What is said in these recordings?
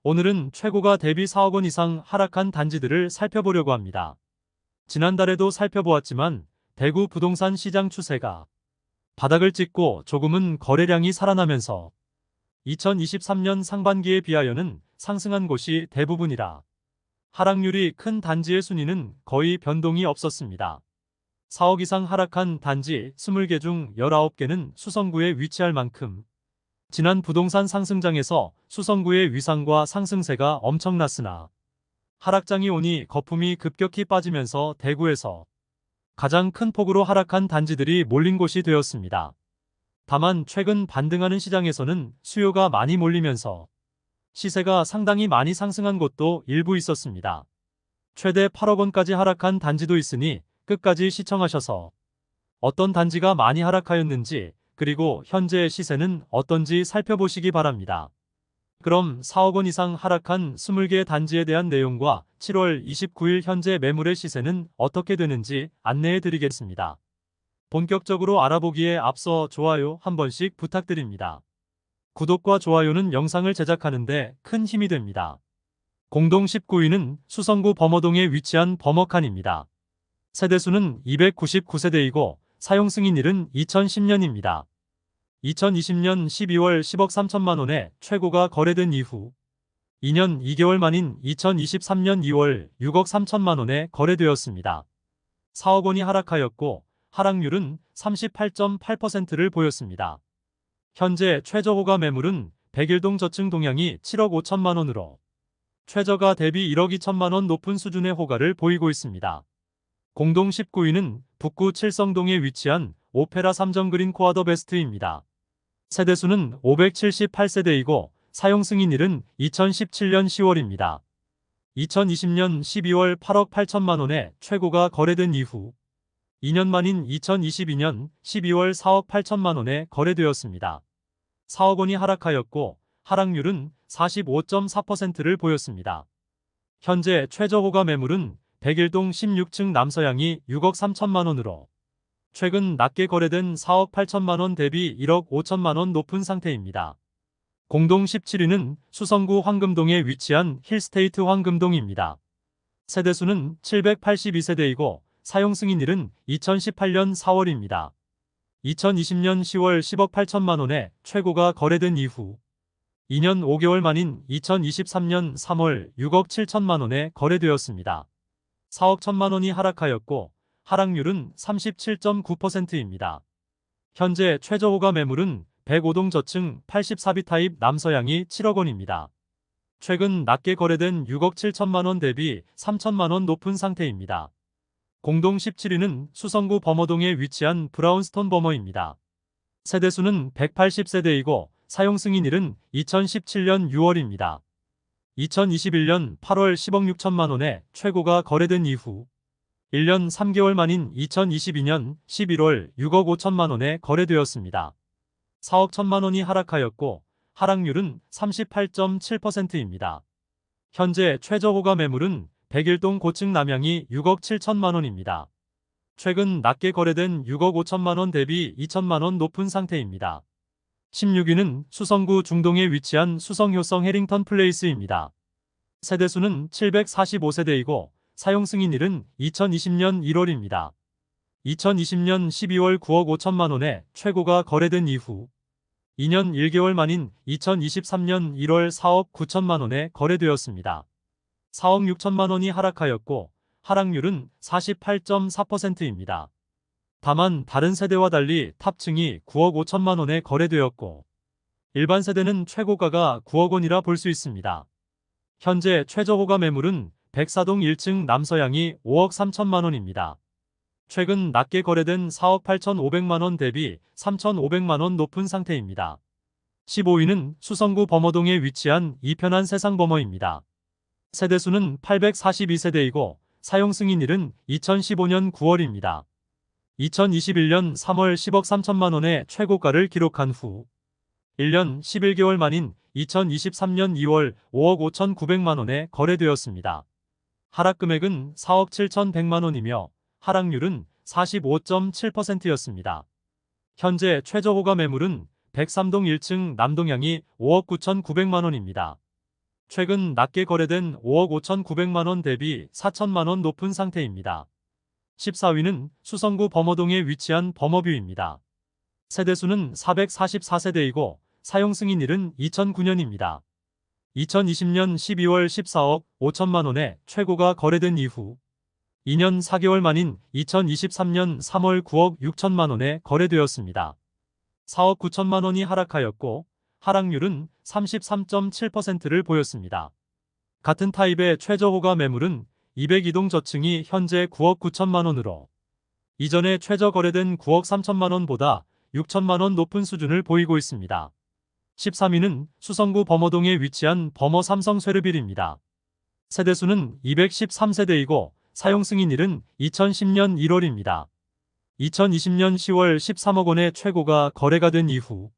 오늘은 최고가 대비 4억 원 이상 하락한 단지들을 살펴보려고 합니다. 지난달에도 살펴보았지만 대구 부동산 시장 추세가 바닥을 찍고 조금은 거래량이 살아나면서 2023년 상반기에 비하여는 상승한 곳이 대부분이라 하락률이 큰 단지의 순위는 거의 변동이 없었습니다. 4억 이상 하락한 단지 20개 중 19개는 수성구에 위치할 만큼 지난 부동산 상승장에서 수성구의 위상과 상승세가 엄청났으나 하락장이 오니 거품이 급격히 빠지면서 대구에서 가장 큰 폭으로 하락한 단지들이 몰린 곳이 되었습니다. 다만 최근 반등하는 시장에서는 수요가 많이 몰리면서 시세가 상당히 많이 상승한 곳도 일부 있었습니다. 최대 8억 원까지 하락한 단지도 있으니 끝까지 시청하셔서 어떤 단지가 많이 하락하였는지 그리고 현재 시세는 어떤지 살펴보시기 바랍니다. 그럼 4억 원 이상 하락한 20개 단지에 대한 내용과 7월 29일 현재 매물의 시세는 어떻게 되는지 안내해 드리겠습니다. 본격적으로 알아보기에 앞서 좋아요 한 번씩 부탁드립니다. 구독과 좋아요는 영상을 제작하는데 큰 힘이 됩니다. 공동 19위는 수성구 범어동에 위치한 범어칸입니다. 세대수는 299세대이고 사용 승인일은 2010년입니다. 2020년 12월 10억 3천만 원에 최고가 거래된 이후 2년 2개월 만인 2023년 2월 6억 3천만 원에 거래되었습니다. 4억 원이 하락하였고 하락률은 38.8%를 보였습니다. 현재 최저호가 매물은 백일동 저층 동향이 7억 5천만 원으로 최저가 대비 1억 2천만 원 높은 수준의 호가를 보이고 있습니다. 공동 19위는 북구 칠성동에 위치한 오페라 3정 그린 코아 더 베스트입니다. 세대수는 578세대이고 사용 승인일은 2017년 10월입니다. 2020년 12월 8억 8천만 원에 최고가 거래된 이후 2년 만인 2022년 12월 4억 8천만 원에 거래되었습니다. 4억 원이 하락하였고 하락률은 45.4%를 보였습니다. 현재 최저호가 매물은 백일동 16층 남서양이 6억 3천만 원으로 최근 낮게 거래된 4억 8천만 원 대비 1억 5천만 원 높은 상태입니다. 공동 17위는 수성구 황금동에 위치한 힐스테이트 황금동입니다. 세대수는 782세대이고 사용 승인일은 2018년 4월입니다. 2020년 10월 10억 8천만 원에 최고가 거래된 이후 2년 5개월 만인 2023년 3월 6억 7천만 원에 거래되었습니다. 4억 1천만 원이 하락하였고 하락률은 37.9%입니다. 현재 최저호가 매물은 105동 저층 84비 타입 남서양이 7억 원입니다. 최근 낮게 거래된 6억 7천만 원 대비 3천만 원 높은 상태입니다. 공동 17위는 수성구 범어동에 위치한 브라운스톤 범어입니다. 세대수는 180세대이고 사용 승인일은 2017년 6월입니다. 2021년 8월 10억 6천만 원에 최고가 거래된 이후 1년 3개월 만인 2022년 11월 6억 5천만 원에 거래되었습니다. 4억 1천만 원이 하락하였고 하락률은 38.7%입니다. 현재 최저호가 매물은 백일동 고층 남양이 6억 7천만 원입니다. 최근 낮게 거래된 6억 5천만 원 대비 2천만 원 높은 상태입니다. 16위는 수성구 중동에 위치한 수성효성 해링턴 플레이스입니다. 세대수는 745세대이고 사용 승인일은 2020년 1월입니다. 2020년 12월 9억 5천만 원에 최고가 거래된 이후 2년 1개월 만인 2023년 1월 4억 9천만 원에 거래되었습니다. 4억 6천만 원이 하락하였고 하락률은 48.4%입니다. 다만 다른 세대와 달리 탑층이 9억 5천만 원에 거래되었고 일반 세대는 최고가가 9억 원이라 볼 수 있습니다. 현재 최저호가 매물은 104동 1층 남서양이 5억 3천만 원입니다. 최근 낮게 거래된 4억 8천5백만 원 대비 3,500만 원 높은 상태입니다. 15위는 수성구 범어동에 위치한 이편한 세상범어입니다. 세대수는 842세대이고 사용 승인일은 2015년 9월입니다. 2021년 3월 10억 3천만 원의 최고가를 기록한 후 1년 11개월 만인 2023년 2월 5억 5,900만 원에 거래되었습니다. 하락 금액은 4억 7,100만 원이며 하락률은 45.7%였습니다. 현재 최저호가 매물은 103동 1층 남동양이 5억 9,900만 원입니다. 최근 낮게 거래된 5억 5,900만 원 대비 4천만 원 높은 상태입니다. 14위는 수성구 범어동에 위치한 범어뷰입니다. 세대수는 444세대이고 사용 승인일은 2009년입니다. 2020년 12월 14억 5천만 원에 최고가 거래된 이후 2년 4개월 만인 2023년 3월 9억 6천만 원에 거래되었습니다. 4억 9천만 원이 하락하였고 하락률은 33.7%를 보였습니다. 같은 타입의 최저호가 매물은 202동 저층이 현재 9억 9천만 원으로 이전에 최저 거래된 9억 3천만 원보다 6천만 원 높은 수준을 보이고 있습니다. 13위는 수성구 범어동에 위치한 범어 삼성 쇠르빌입니다. 세대수는 213세대이고 사용 승인일은 2010년 1월입니다. 2020년 10월 13억 원의 최고가 거래가 된 이후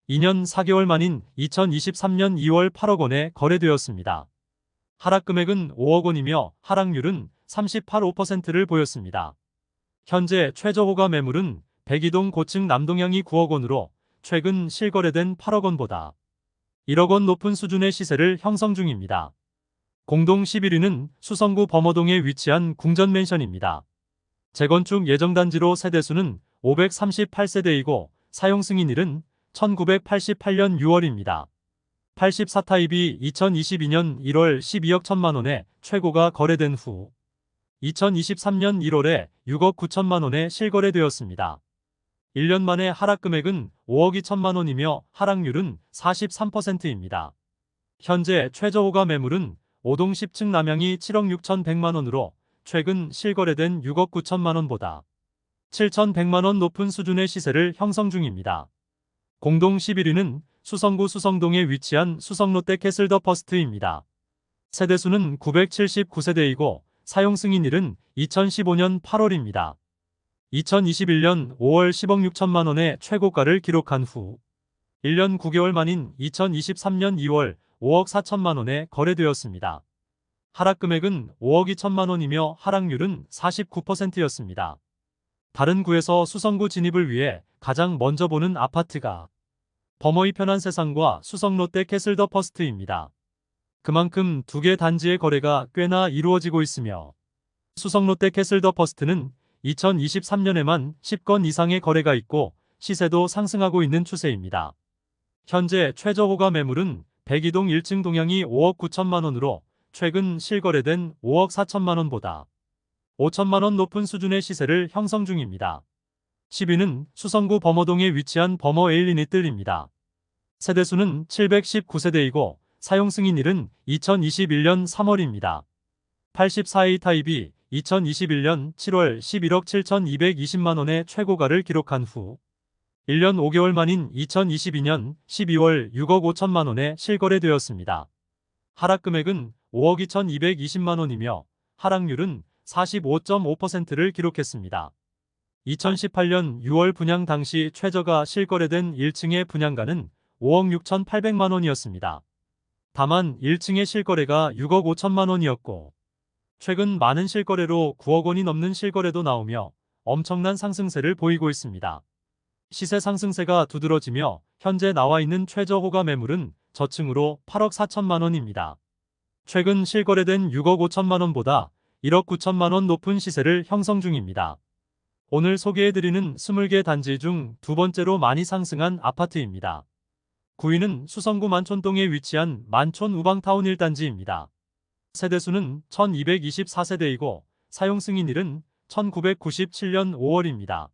2년 4개월 만인 2023년 2월 8억 원에 거래되었습니다. 하락 금액은 5억 원이며 하락률은 38.5%를 보였습니다. 현재 최저호가 매물은 102동 고층 남동향이 9억 원으로 최근 실거래된 8억 원보다 1억 원 높은 수준의 시세를 형성 중입니다. 공동 11위는 수성구 범어동에 위치한 궁전맨션입니다. 재건축 예정단지로 세대수는 538세대이고 사용 승인일은 1988년 6월입니다. 84타입이 2022년 1월 12억 1천만 원에 최고가 거래된 후 2023년 1월에 6억 9천만 원에 실거래되었습니다. 1년 만에 하락 금액은 5억 2천만 원이며 하락률은 43%입니다. 현재 최저호가 매물은 5동 10층 남향이 7억 6천100만 원으로 최근 실거래된 6억 9천만 원보다 7,100만 원 높은 수준의 시세를 형성 중입니다. 공동 11위는 수성구 수성동에 위치한 수성롯데 캐슬 더 퍼스트입니다. 세대수는 979세대이고 사용 승인일은 2015년 8월입니다. 2021년 5월 10억 6천만 원의 최고가를 기록한 후 1년 9개월 만인 2023년 2월 5억 4천만 원에 거래되었습니다. 하락 금액은 5억 2천만 원이며 하락률은 49%였습니다. 다른 구에서 수성구 진입을 위해 가장 먼저 보는 아파트가 범어이 편한 세상과 수성롯데 캐슬 더 퍼스트입니다. 그만큼 두 개 단지의 거래가 꽤나 이루어지고 있으며 수성롯데 캐슬 더 퍼스트는 2023년에만 10건 이상의 거래가 있고 시세도 상승하고 있는 추세입니다. 현재 최저호가 매물은 102동 1층 동향이 5억 9천만 원으로 최근 실거래된 5억 4천만 원보다 5천만 원 높은 수준의 시세를 형성 중입니다. 10위는 수성구 범어동에 위치한 범어 에일리니뜰입니다. 세대수는 719세대이고 사용 승인일은 2021년 3월입니다. 84A 타입이 2021년 7월 11억 7,220만 원의 최고가를 기록한 후 1년 5개월 만인 2022년 12월 6억 5천만 원에 실거래되었습니다. 하락 금액은 5억 2,220만 원이며 하락률은 45.5%를 기록했습니다. 2018년 6월 분양 당시 최저가 실거래된 1층의 분양가는 5억 6,800만 원이었습니다. 다만 1층의 실거래가 6억 5천만 원이었고 최근 많은 실거래로 9억 원이 넘는 실거래도 나오며 엄청난 상승세를 보이고 있습니다. 시세 상승세가 두드러지며 현재 나와 있는 최저호가 매물은 저층으로 8억 4천만 원입니다. 최근 실거래된 6억 5천만 원보다 1억 9천만 원 높은 시세를 형성 중입니다. 오늘 소개해드리는 20개 단지 중 두 번째로 많이 상승한 아파트입니다. 9위는 수성구 만촌동에 위치한 만촌 우방타운 1단지입니다. 세대수는 1224세대이고 사용 승인일은 1997년 5월입니다.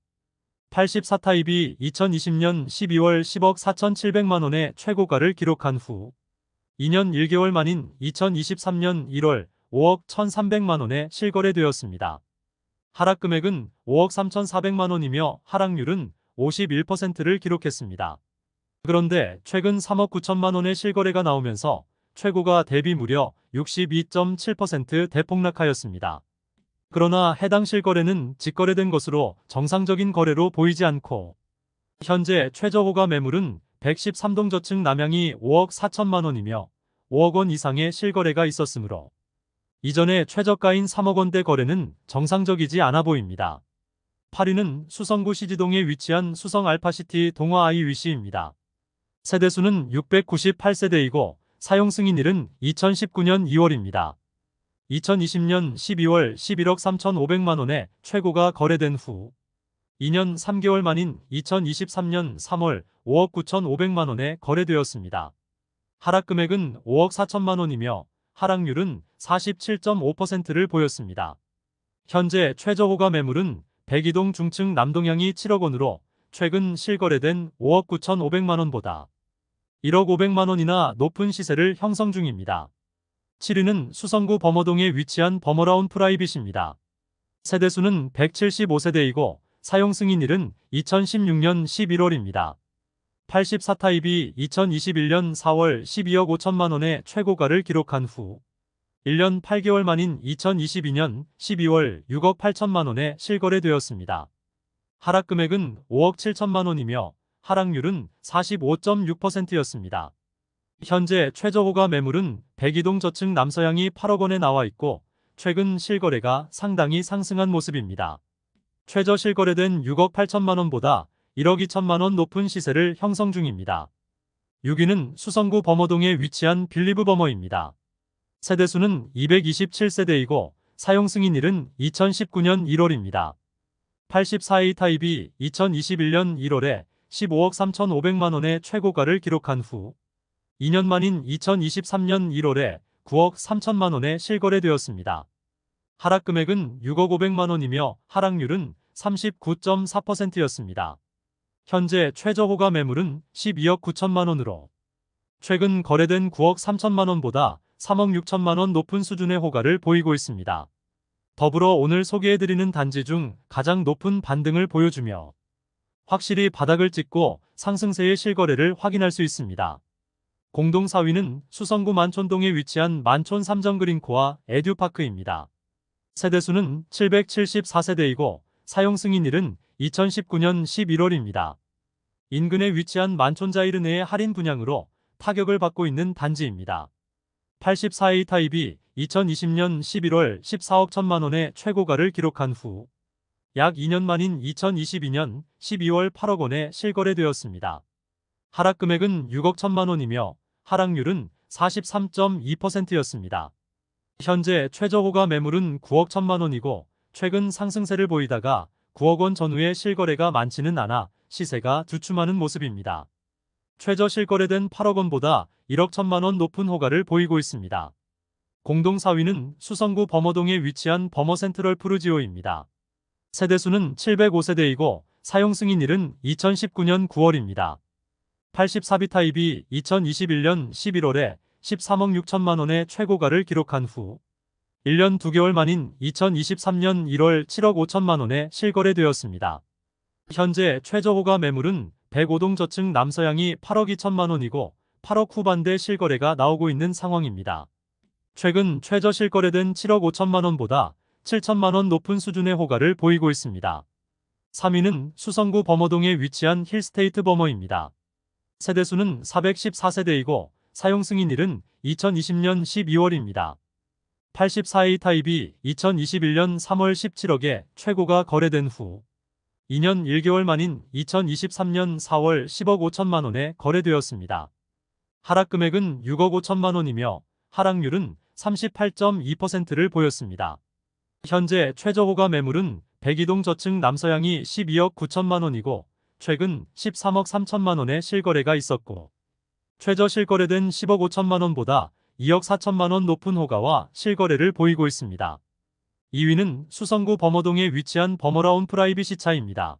84타입이 2020년 12월 10억 4,700만 원의 최고가를 기록한 후 2년 1개월 만인 2023년 1월 5억 1,300만 원에 실거래되었습니다. 하락 금액은 5억 3,400만 원이며 하락률은 51%를 기록했습니다. 그런데 최근 3억 9천만 원의 실거래가 나오면서 최고가 대비 무려 62.7% 대폭락하였습니다. 그러나 해당 실거래는 직거래된 것으로 정상적인 거래로 보이지 않고 현재 최저호가 매물은 113동 저층 남향이 5억 4천만 원이며 5억 원 이상의 실거래가 있었으므로 이전에 최저가인 3억 원대 거래는 정상적이지 않아 보입니다. 8위는 수성구 시지동에 위치한 수성 알파시티 동화 아이위시입니다. 세대수는 698세대이고 사용 승인일은 2019년 2월입니다. 2020년 12월 11억 3,500만 원에 최고가 거래된 후 2년 3개월 만인 2023년 3월 5억 9,500만 원에 거래되었습니다. 하락 금액은 5억 4천만 원이며 하락률은 47.5%를 보였습니다. 현재 최저 호가 매물은 백이동 중층 남동향이 7억 원으로 최근 실거래된 5억 9,500만 원보다 1억 500만 원이나 높은 시세를 형성 중입니다. 7위는 수성구 범어동에 위치한 범어라운 프라이빗입니다. 세대수는 175세대이고 사용 승인일은 2016년 11월입니다. 84타입이 2021년 4월 12억 5천만 원의 최고가를 기록한 후 1년 8개월 만인 2022년 12월 6억 8천만 원에 실거래되었습니다. 하락 금액은 5억 7천만 원이며 하락률은 45.6%였습니다. 현재 최저 호가 매물은 백이동 저층 남서향이 8억 원에 나와 있고 최근 실거래가 상당히 상승한 모습입니다. 최저 실거래된 6억 8천만 원보다 1억 2천만 원 높은 시세를 형성 중입니다. 6위는 수성구 범어동에 위치한 빌리브 범어입니다. 세대수는 227세대이고 사용 승인일은 2019년 1월입니다. 84A 타입이 2021년 1월에 15억 3,500만 원의 최고가를 기록한 후 2년 만인 2023년 1월에 9억 3천만 원에 실거래되었습니다. 하락 금액은 6억 500만 원이며 하락률은 39.4%였습니다. 현재 최저 호가 매물은 12억 9천만 원으로 최근 거래된 9억 3천만 원보다 3억 6천만 원 높은 수준의 호가를 보이고 있습니다. 더불어 오늘 소개해드리는 단지 중 가장 높은 반등을 보여주며 확실히 바닥을 찍고 상승세의 실거래를 확인할 수 있습니다. 공동 4위는 수성구 만촌동에 위치한 만촌 삼정그린코아 에듀파크입니다. 세대수는 774세대이고 사용 승인일은 2019년 11월입니다. 인근에 위치한 만촌자이르 내의 할인 분양으로 타격을 받고 있는 단지입니다. 84A 타입이 2020년 11월 14억 1천만 원의 최고가를 기록한 후 약 2년 만인 2022년 12월 8억 원에 실거래되었습니다. 하락 금액은 6억 1천만 원이며 하락률은 43.2%였습니다. 현재 최저 호가 매물은 9억 1천만 원이고 최근 상승세를 보이다가 9억 원 전후의 실거래가 많지는 않아 시세가 주춤하는 모습입니다. 최저 실거래된 8억 원보다 1억 1천만 원 높은 호가를 보이고 있습니다. 공동 4위는 수성구 범어동에 위치한 범어센트럴 푸르지오입니다. 세대수는 705세대이고 사용 승인일은 2019년 9월입니다. 84B 타입이 2021년 11월에 13억 6천만 원의 최고가를 기록한 후 1년 2개월 만인 2023년 1월 7억 5천만 원에 실거래되었습니다. 현재 최저 호가 매물은 105동 저층 남서향이 8억 2천만 원이고 8억 후반대 실거래가 나오고 있는 상황입니다. 최근 최저 실거래된 7억 5천만 원보다 7천만 원 높은 수준의 호가를 보이고 있습니다. 3위는 수성구 범어동에 위치한 힐스테이트 범어입니다. 세대수는 414세대이고 사용 승인일은 2020년 12월입니다. 84A 타입이 2021년 3월 17억에 최고가 거래된 후 2년 1개월 만인 2023년 4월 10억 5천만 원에 거래되었습니다. 하락 금액은 6억 5천만 원이며 하락률은 38.2%를 보였습니다. 현재 최저 호가 매물은 백이동 저층 남서향이 12억 9천만 원이고 최근 13억 3천만 원의 실거래가 있었고 최저 실거래된 10억 5천만 원보다 2억 4천만 원 높은 호가와 실거래를 보이고 있습니다. 2위는 수성구 범어동에 위치한 범어라운 프라이빗 차입니다.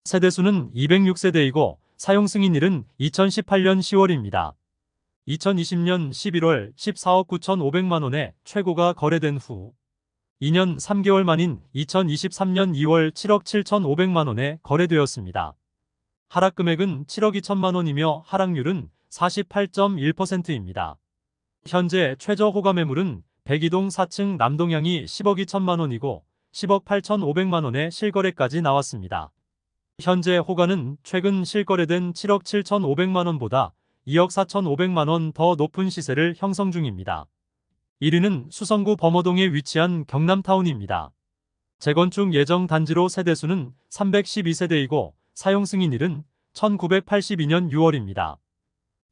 세대수는 206세대이고 사용 승인일은 2018년 10월입니다. 2020년 11월 14억 9,500만 원에 최고가 거래된 후 2년 3개월 만인 2023년 2월 7억 7,500만 원에 거래되었습니다. 하락 금액은 7억 2천만 원이며 하락률은 48.1%입니다. 현재 최저 호가 매물은 백이동 4층 남동향이 10억 2천만 원이고 10억 8,500만 원에 실거래까지 나왔습니다. 현재 호가는 최근 실거래된 7억 7,500만 원보다 2억 4,500만 원 더 높은 시세를 형성 중입니다. 1위는 수성구 범어동에 위치한 경남타운입니다. 재건축 예정 단지로 세대수는 312세대이고 사용 승인일은 1982년 6월입니다.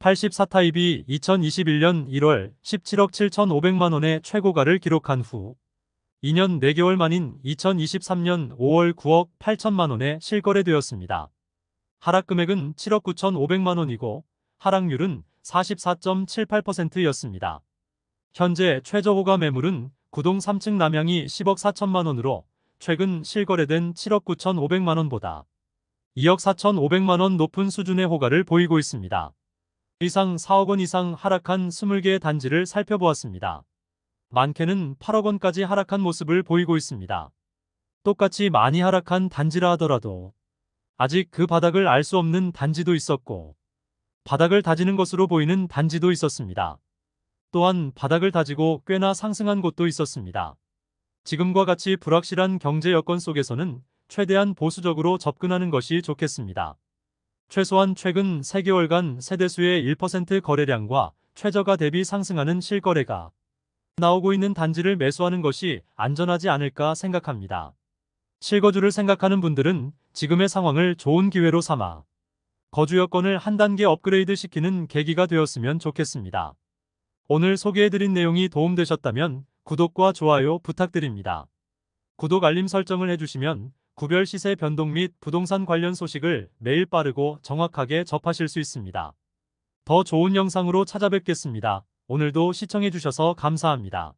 84타입이 2021년 1월 17억 7,500만 원의 최고가를 기록한 후 2년 4개월 만인 2023년 5월 9억 8천만 원에 실거래되었습니다. 하락 금액은 7억 9,500만 원이고 하락률은 44.78%였습니다. 현재 최저호가 매물은 구동 3층 남향이 10억 4천만 원으로 최근 실거래된 7억 9,500만 원보다 2억 4,500만 원 높은 수준의 호가를 보이고 있습니다. 이상 4억 원 이상 하락한 20개의 단지를 살펴보았습니다. 많게는 8억 원까지 하락한 모습을 보이고 있습니다. 똑같이 많이 하락한 단지라 하더라도 아직 그 바닥을 알 수 없는 단지도 있었고 바닥을 다지는 것으로 보이는 단지도 있었습니다. 또한 바닥을 다지고 꽤나 상승한 곳도 있었습니다. 지금과 같이 불확실한 경제 여건 속에서는 최대한 보수적으로 접근하는 것이 좋겠습니다. 최소한 최근 3개월간 세대수의 1% 거래량과 최저가 대비 상승하는 실거래가 나오고 있는 단지를 매수하는 것이 안전하지 않을까 생각합니다. 실거주를 생각하는 분들은 지금의 상황을 좋은 기회로 삼아 거주 여건을 한 단계 업그레이드 시키는 계기가 되었으면 좋겠습니다. 오늘 소개해드린 내용이 도움되셨다면 구독과 좋아요 부탁드립니다. 구독 알림 설정을 해주시면 구별 시세 변동 및 부동산 관련 소식을 매일 빠르고 정확하게 접하실 수 있습니다. 더 좋은 영상으로 찾아뵙겠습니다. 오늘도 시청해주셔서 감사합니다.